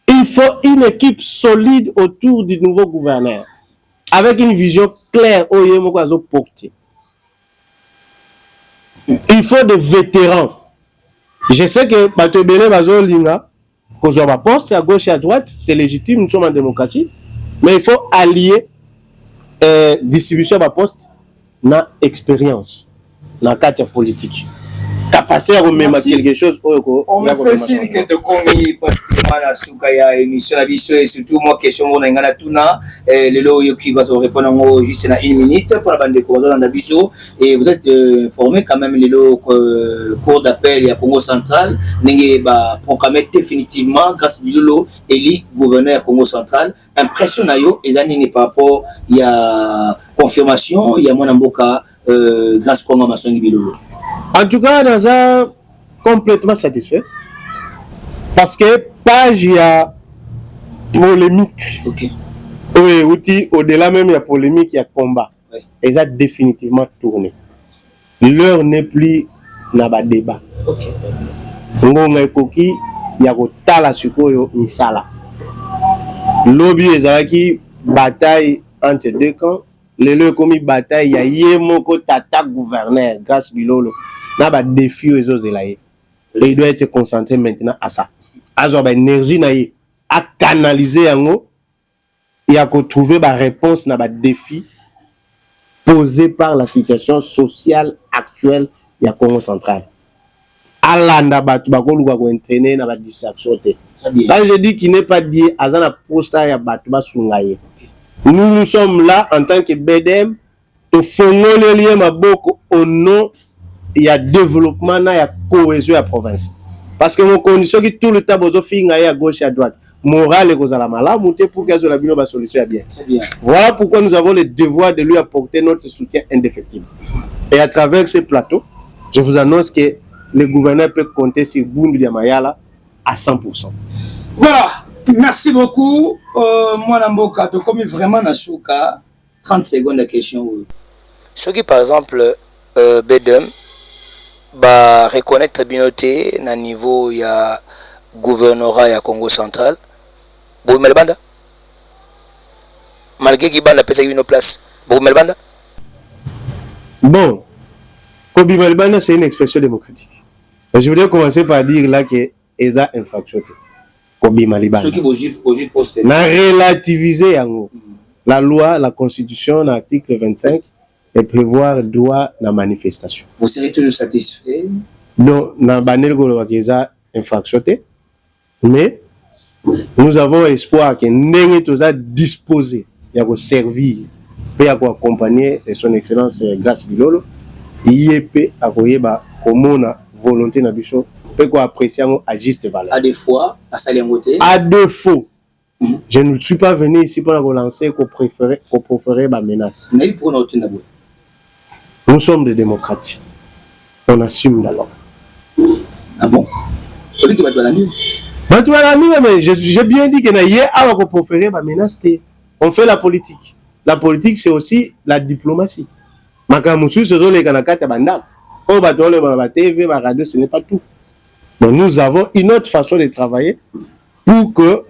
Il Il faut une équipe solide autour du nouveau gouverneur, avec une vision claire au Yémokazo porté. Il faut des vétérans. Je sais que Batobele Bazo Linga, qu'on soit poste à gauche et à droite, c'est légitime, nous sommes en démocratie, mais il faut allier distribution de poste dans expérience, dans le cadre politique. Capacité à remettre quelque chose. On me fait signe que tu commis pratiquement la soukaya émission la biso et surtout moi question on a ngana tuna le loyo qui va se répondre juste dans une minute pour la bande de cause dans la biso et vous êtes formé quand même le cours d'appel à Congo central n'engé ba proclamer définitivement grâce bilolo élu gouverneur Congo central impressionnant yo ezani par rapport il y a confirmation il y a mon amboka grâce Congo masongi bilolo. En tout cas, nous sommes complètement satisfaits. Parce que page, il y a polémique. Ok. Oui, au-delà même, il y a polémique, il y a combat. Oui. Et ça a définitivement tourné. L'heure n'est plus dans le débat. Ok. Il y a tala sukoyo misala. Lobby ezaki bataille entre deux camps. Les deux commis bataille, il y a yemoko tata gouverneur grâce bilolo. Là, bah, défi aux autres là. Et il doit être concentré maintenant à ça. À avoir l'énergie à canaliser en haut et à trouver la réponse à défi posé par la situation sociale actuelle de la Congo centrale. Alanda batu bakolu ko entraîner na ba distraction te. Là je dis qu'il n'est pas dit azana posa ya batu basungaye. Nous sommes là en tant que BDM to fongole lié maboko au nom il y a développement il y a cohésion à province. Parce que mon condition qui tout le temps bozo fingaye à gauche et à droite. Morale et cause à la malamu pour qu'elle soit la bonne solution bien. Voilà pourquoi nous avons le devoir de lui apporter notre soutien indéfectible. Et à travers ce plateau, je vous annonce que le gouverneur peut compter sur Boundou Diamayala à 100%. Voilà, merci beaucoup. Moi, Namboka, tu comme vraiment dans Souka, 30 secondes de question. Ce qui, par exemple, BDM, va reconnaître la communauté à niveau il y a gouvernorat et Congo central. Bon, Melbanda, malgré qu'il bande a une place. Bon, Melbanda. Bon, Kobi Melbanda, c'est une expression démocratique. Je voudrais commencer par dire là que ESA infraction. Kobi Malibanda. Ce qui vous poste. Na relativiser la loi, la constitution, l'article 25, et prévoir droit na manifestation. Vous serez toujours satisfait? Donc, na banel ko ESA infraction. Mais nous avons espoir que nous sommes disposés à servir et à accompagner son excellence Grace Bilolo. IEP a comme volonté na biso peut apprécier à juste valeur. À deux fois, à Salengoté. À deux fois. Je ne suis pas venu ici pour relancer qu'on préférait ma menace. Nous sommes des démocrates. On assume d'abord. Ah bon? Mais j'ai bien dit que qu'on préférait ma menace. On fait la politique. La politique, c'est aussi la diplomatie. Makamusu, c'est les Kanakata Bandam. On va dans la TV, la radio, ce n'est pas tout. Donc nous avons une autre façon de travailler pour que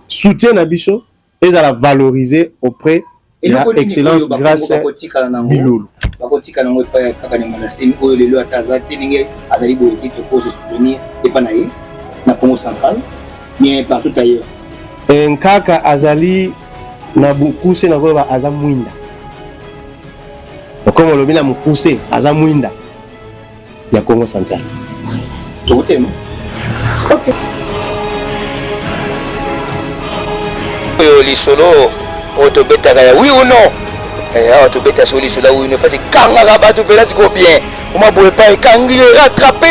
soutien Nabiso et à la valoriser auprès de l'excellence grâce à Bilolo. Partout ailleurs. Un kaka azali na bukuse na kwa azamwinda. Comme on le dit na mukuse azamwinda. Ya Congo central. Ok. Lisolo, autobetaka oui ou non? Autobeta sur lisolo oui ne pas se kanga rabato peut-être bien. On m'a boule pas et kangi rattrapé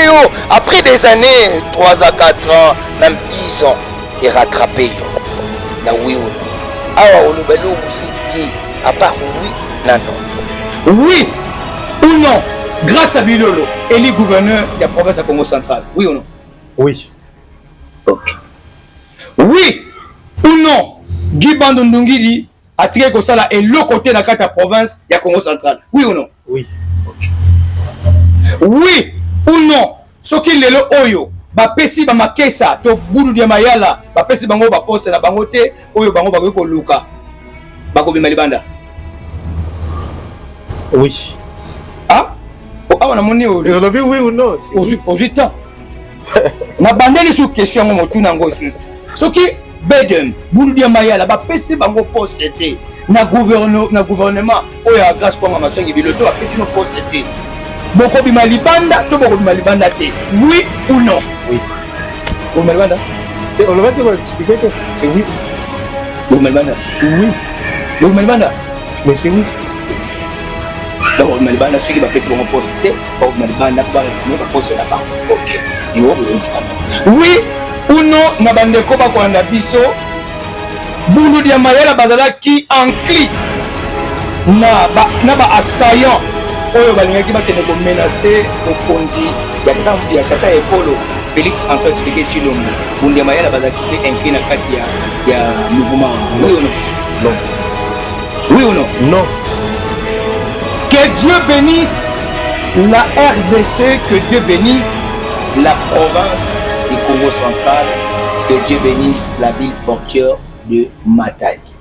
après des années 3 à 4 ans, même 10 ans et rattrapé na oui ou non. Awa olobelo musuti à part oui na non. Oui ou non? Grâce à Bilolo, élu gouverneur de la province de Congo central. Oui ou non? Oui. Ok. Oui ou non? Guy Bandondongili a tiré comme ça là et le côté de la province de Congo central. Oui ou non? Oui. Oui ou non? Ce qui est le Oyo, bapesi bamakesa to bulu ya mayala bapesi bango baposte na bango te oyo bango bakoki koluka bakobima libanda. Oui. Ah, awa namoni olobi oui ou non? ozwi temps nabandeli su question yango motuna yango susu soki bedem bulu ya mayala bapesi bango poste te na gouvernement oyo ya grâce kwanga maswangi biloto bapesi no poste te bokobima libanda to bokobima libanda te, oui ou non? Oui. Bokobima libanda? On va te expliquer que c'est oui. Bokobima libanda? Oui. Bokobima libanda? Mais c'est oui. Donc bokobima libanda soki bapesi bango poste te bokobima libanda barekome baposte na bango. Ok. Yo oui ou non na bandeko bakolanda biso bulu ya mayala bazalaki encli na ba assaillant oyo balingaki bakende komenace mokonzi ya tata ekolo Félix Antoine Tshisekedi Tshilombo. Bulu ya mayala bazalaki mpe encli na kati ya mouvement. Oui ou non? Non. Oui ou non? Non. Que Dieu bénisse la RDC, que Dieu bénisse la province du Congo central, que Dieu bénisse la ville portuaire de Matadi.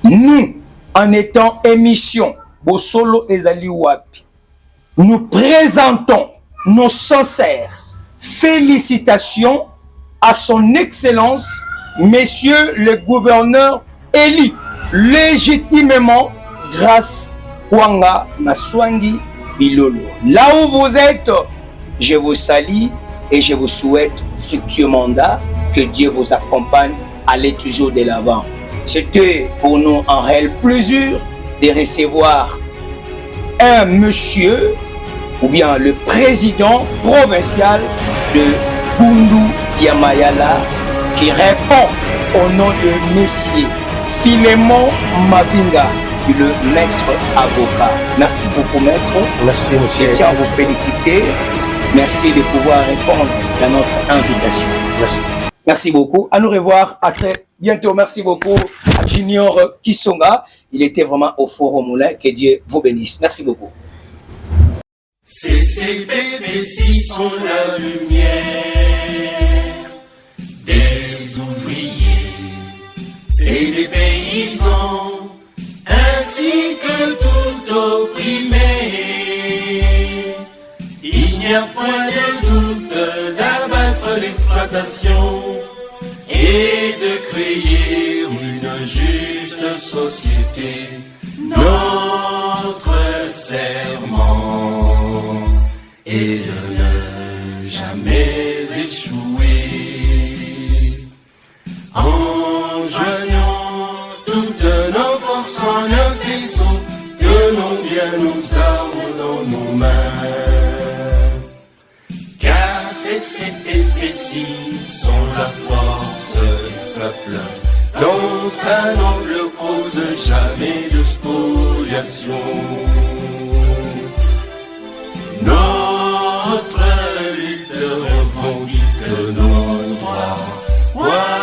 Nous, en étant émission Bosolo Ezali Wapi, nous présentons nos sincères félicitations à son excellence, monsieur le gouverneur élu légitimement grâce Kwanga Maswangi Bilolo. Là où vous êtes, je vous salue et je vous souhaite fructueux mandat, que Dieu vous accompagne, allez toujours de l'avant. C'était pour nous un réel plaisir de recevoir un monsieur ou bien le président provincial de Bundu Yamayala qui répond au nom de monsieur Philémon Mavinga, le maître avocat. Merci beaucoup maître. Merci monsieur. Je tiens à vous féliciter. Merci de pouvoir répondre à notre invitation. Merci. Merci beaucoup. À nous revoir. À très bientôt. Merci beaucoup à Junior Kisonga. Il était vraiment au Forum Moulin. Que Dieu vous bénisse. Merci beaucoup. Ces bébés sont la lumière des ouvriers et des paysans, ainsi que tout opprimé. Il n'y a point de doute d'abattre l'exploitation et de créer une juste société. Notre serment est de ne jamais échouer. En joignant toutes nos forces en un faisceau, que l'on bien nous armes dans nos mains. Car ces CPPC sont la force du peuple, dans sa noble cause jamais de spoliation.